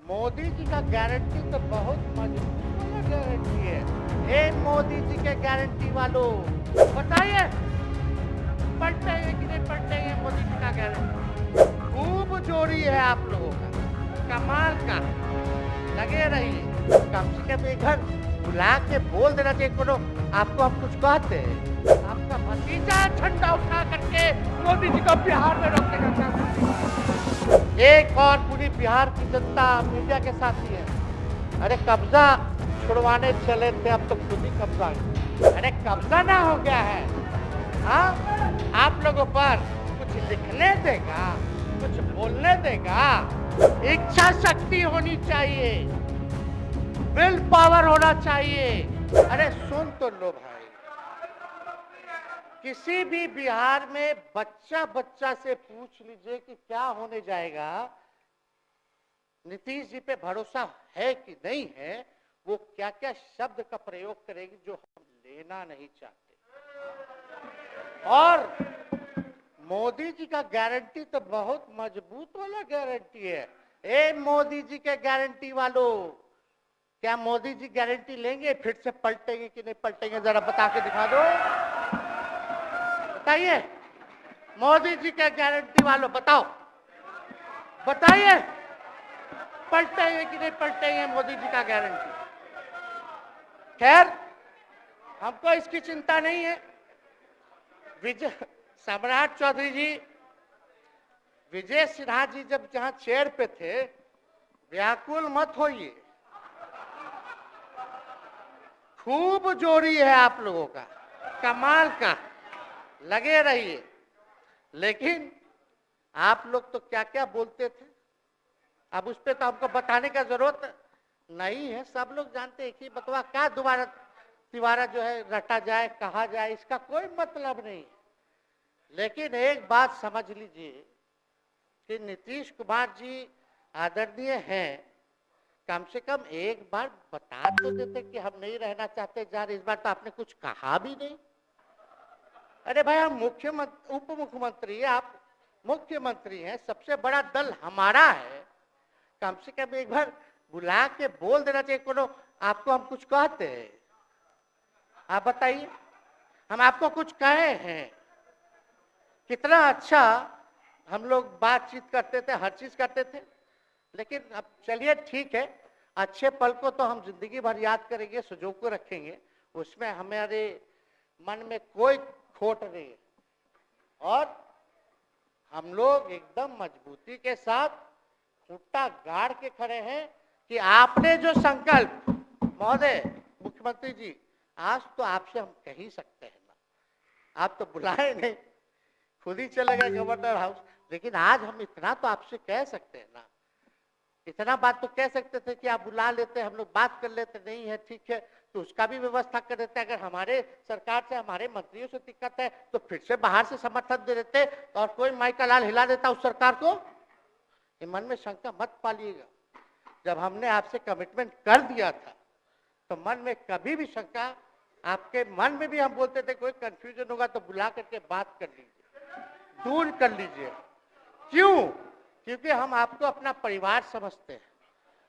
मोदी जी का गारंटी तो बहुत मजबूत वाला गारंटी है। ए मोदी जी के गारंटी वालों, बताइए पलटेंगे कि नहीं पलटेंगे मोदी जी का गारंटी। खूब जोड़ी है आप लोगों का, कमाल का। लगे रहिए, कम से कम एक घर बुला के बोल देना चाहिए कोनो आपको हम कुछ कहते हैं। आपका भतीजा झंडा उठा करके मोदी जी को बिहार में रोकने का काम करेगा। एक और पूरी बिहार की जनता मीडिया के साथ ही है। अरे कब्जा छुड़वाने चले थे, अब तो खुद ही कब्जा है। अरे कब्जा ना हो गया है। हाँ, आप लोगों पर कुछ लिखने देगा, कुछ बोलने देगा। इच्छा शक्ति होनी चाहिए, विल पावर होना चाहिए। अरे सुन तो लो भाई, किसी भी बिहार में बच्चा बच्चा से पूछ लीजिए कि क्या होने जाएगा, नीतीश जी पे भरोसा है कि नहीं है, वो क्या क्या शब्द का प्रयोग करेगी जो हम लेना नहीं चाहते। और मोदी जी का गारंटी तो बहुत मजबूत वाला गारंटी है। ए मोदी जी के गारंटी वालों, क्या मोदी जी गारंटी लेंगे फिर से पलटेंगे कि नहीं पलटेंगे, जरा बता के दिखा दो। बताइए मोदी जी के गारंटी वालों, बताओ बताइए पलटेंगे कि नहीं पलटेंगे मोदी जी का गारंटी। खैर, हमको इसकी चिंता नहीं है। विजय सम्राट चौधरी जी, विजय सिन्हा जी जब जहां चेयर पे थे, व्याकुल मत होइए। खूब जोड़ी है आप लोगों का, कमाल का। लगे रहिए। लेकिन आप लोग तो क्या क्या बोलते थे, अब उस पर तो हमको बताने का जरूरत नहीं है। सब लोग जानते हैं कि बतवा क्या दोबारा तिवारा जो है रटा जाए, कहा जाए, इसका कोई मतलब नहीं। लेकिन एक बात समझ लीजिए कि नीतीश कुमार जी आदरणीय हैं, कम से कम एक बार बता तो देते कि हम नहीं रहना चाहते जा रहे। इस बार तो आपने कुछ कहा भी नहीं। अरे भाई, हम मुख्यमंत्री उप मुख्यमंत्री, आप मुख्यमंत्री हैं, सबसे बड़ा दल हमारा है। कम से कम एक बार बुला के बोल देना चाहिए कोनो आपको हम कुछ कहते हैं। आप बताइए, हम आपको कुछ कहे हैं? कितना अच्छा हम लोग बातचीत करते थे, हर चीज करते थे। लेकिन अब चलिए ठीक है, अच्छे पल को तो हम जिंदगी भर याद करेंगे, सुजो को रखेंगे, उसमें हमारे मन में कोई खोट नहीं है। और हम लोग एकदम मजबूती के साथ खूंटा गाड़ के खड़े हैं कि आपने जो संकल्प, महोदय मुख्यमंत्री जी, आज तो आपसे हम कह ही सकते हैं ना, आप तो बुलाए नहीं, खुद ही चले गए गवर्नर हाउस। लेकिन आज हम इतना तो आपसे कह सकते हैं ना, इतना बात तो कह सकते थे कि आप बुला लेते, हम लोग बात कर लेते। नहीं है ठीक है, तो उसका भी व्यवस्था कर देते। अगर हमारे सरकार से, हमारे मंत्रियों से दिक्कत है तो फिर से बाहर से समर्थन दे देते और कोई माई का लाल हिला देता उस सरकार को। ये मन में शंका मत पालिएगा। जब हमने आपसे कमिटमेंट कर दिया था तो मन में कभी भी शंका, आपके मन में भी हम बोलते थे कोई कंफ्यूजन होगा तो बुला करके बात कर लीजिए, दूर कर लीजिए। क्यों? क्योंकि हम आपको अपना परिवार समझते हैं।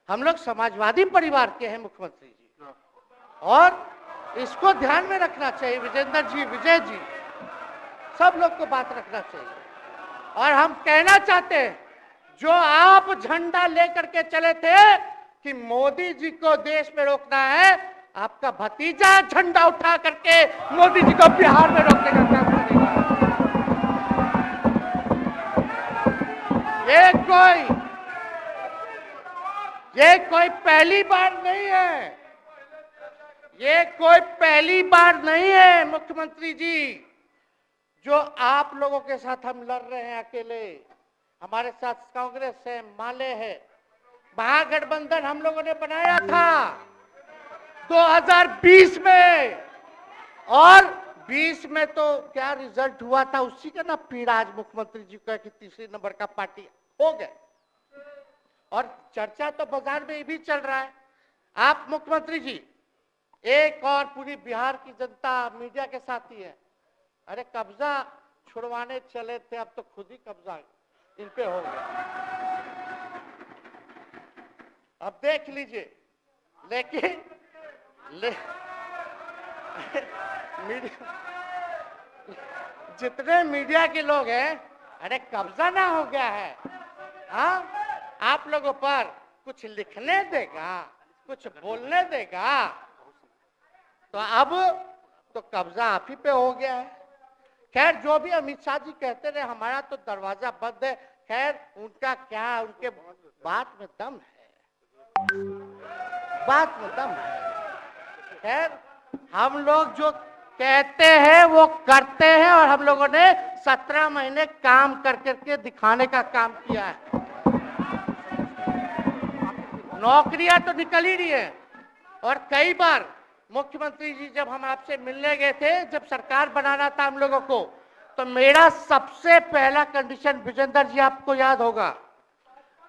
हम लोग समाजवादी परिवार के हैं मुख्यमंत्री जी, और इसको ध्यान में रखना चाहिए। विजेंद्र जी, विजय जी, सब लोग को बात रखना चाहिए। और हम कहना चाहते हैं, जो आप झंडा लेकर के चले थे कि मोदी जी को देश में रोकना है, आपका भतीजा झंडा उठा करके मोदी जी को बिहार में रोकने का काम करेगा। ये कोई पहली बार नहीं है, ये कोई पहली बार नहीं है मुख्यमंत्री जी, जो आप लोगों के साथ हम लड़ रहे हैं अकेले। हमारे साथ कांग्रेस है, माले है, महागठबंधन हम लोगों ने बनाया था 2020 में, और 20 में तो क्या रिजल्ट हुआ था उसी का ना पीड़ा आज मुख्यमंत्री जी का कि तीसरे नंबर का पार्टी हो गए। और चर्चा तो बाजार में भी चल रहा है। आप मुख्यमंत्री जी, एक और पूरी बिहार की जनता मीडिया के साथ ही है। अरे कब्जा छुड़वाने चले थे, अब तो खुद ही कब्जा इन पे हो गया। अब देख लीजिए। लेकिन मीडिया, जितने मीडिया के लोग हैं, अरे कब्जा ना हो गया है, हाँ, आप लोगों पर कुछ लिखने देगा, कुछ बोलने देगा, तो अब तो कब्जा आप ही पे हो गया है। खैर, जो भी अमित शाह जी कहते रहे हमारा तो दरवाजा बंद है, खैर उनका क्या, उनके बात में दम है, बात में दम है। खैर, हम लोग जो कहते हैं वो करते हैं, और हम लोगों ने 17 महीने काम कर करके दिखाने का काम किया है। नौकरियां तो निकल ही रही है, और कई बार मुख्यमंत्री जी जब हम आपसे मिलने गए थे, जब सरकार बनाना था हम लोगों को, तो मेरा सबसे पहला कंडीशन, विजेंद्र जी आपको याद होगा,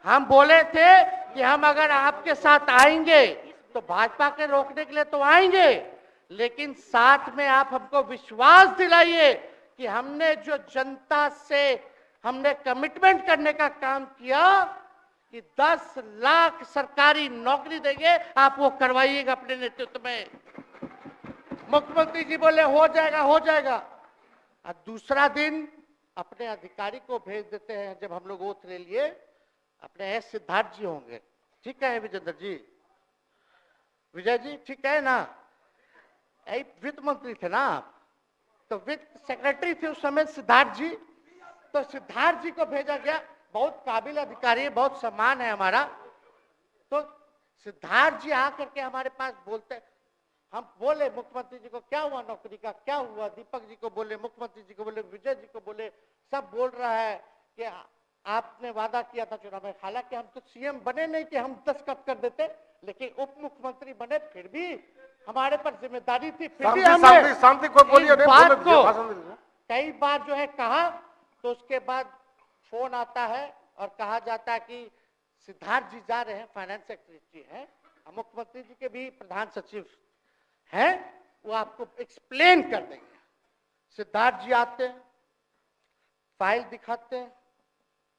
हम बोले थे कि हम अगर आपके साथ आएंगे तो भाजपा के रोकने के लिए तो आएंगे, लेकिन साथ में आप हमको विश्वास दिलाइए कि हमने जो जनता से हमने कमिटमेंट करने का काम किया कि 10 लाख सरकारी नौकरी देंगे, आप वो करवाइएगा अपने नेतृत्व में। मुख्यमंत्री जी बोले हो जाएगा, हो जाएगा, और दूसरा दिन अपने अधिकारी को भेज देते हैं। जब हम लोग ओथ ले लिए, अपने एस सिद्धार्थ जी होंगे, ठीक है विजेंद्र जी, विजय जी, ठीक है ना, वित्त मंत्री थे ना आप, तो वित्त सेक्रेटरी थे उस समय सिद्धार्थ जी, तो सिद्धार्थ जी को भेजा गया, बहुत काबिल अधिकारी है, बहुत सम्मान है हमारा। तो सिद्धार्थ जी आकर के हमारे पास बोलते, हम बोले मुख्यमंत्री जी को क्या हुआ नौकरी का, क्या हुआ, दीपक जी को बोले, मुख्यमंत्री जी को बोले, विजय जी को बोले, सब बोल रहा है कि आपने वादा किया था चुनाव में। हालांकि हम तो सीएम बने नहीं कि हम दस्तखत कर देते, लेकिन उप मुख्यमंत्री बने, फिर भी हमारे पर जिम्मेदारी थी, फिर भी हमने शांति को बोलिए, बात को कई बार जो है कहा। तो उसके बाद फोन आता है और कहा जाता है कि सिद्धार्थ जी जा रहे हैं, फाइनेंस सेक्रेटरी हैं, मुख्यमंत्री जी के भी प्रधान सचिव हैं, वो आपको एक्सप्लेन कर देंगे। सिद्धार्थ जी आते हैं, फाइल दिखाते हैं,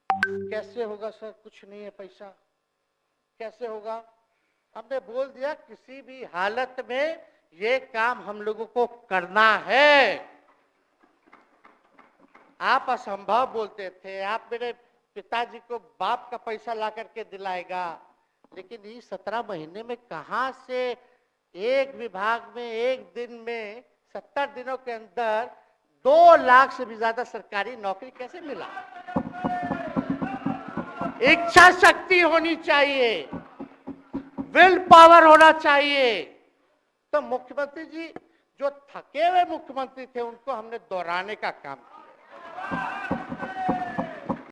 कैसे होगा सर, कुछ नहीं है पैसा, कैसे होगा। हमने बोल दिया किसी भी हालत में ये काम हम लोगों को करना है। आप असंभव बोलते थे, आप मेरे पिताजी को बाप का पैसा ला करके दिलाएगा, लेकिन ये 17 महीने में कहां से एक विभाग में एक दिन में 70 दिनों के अंदर 2 लाख से भी ज्यादा सरकारी नौकरी कैसे मिला। इच्छा शक्ति होनी चाहिए, विल पावर होना चाहिए। तो मुख्यमंत्री जी जो थके हुए मुख्यमंत्री थे, उनको हमने दोहराने का काम किया।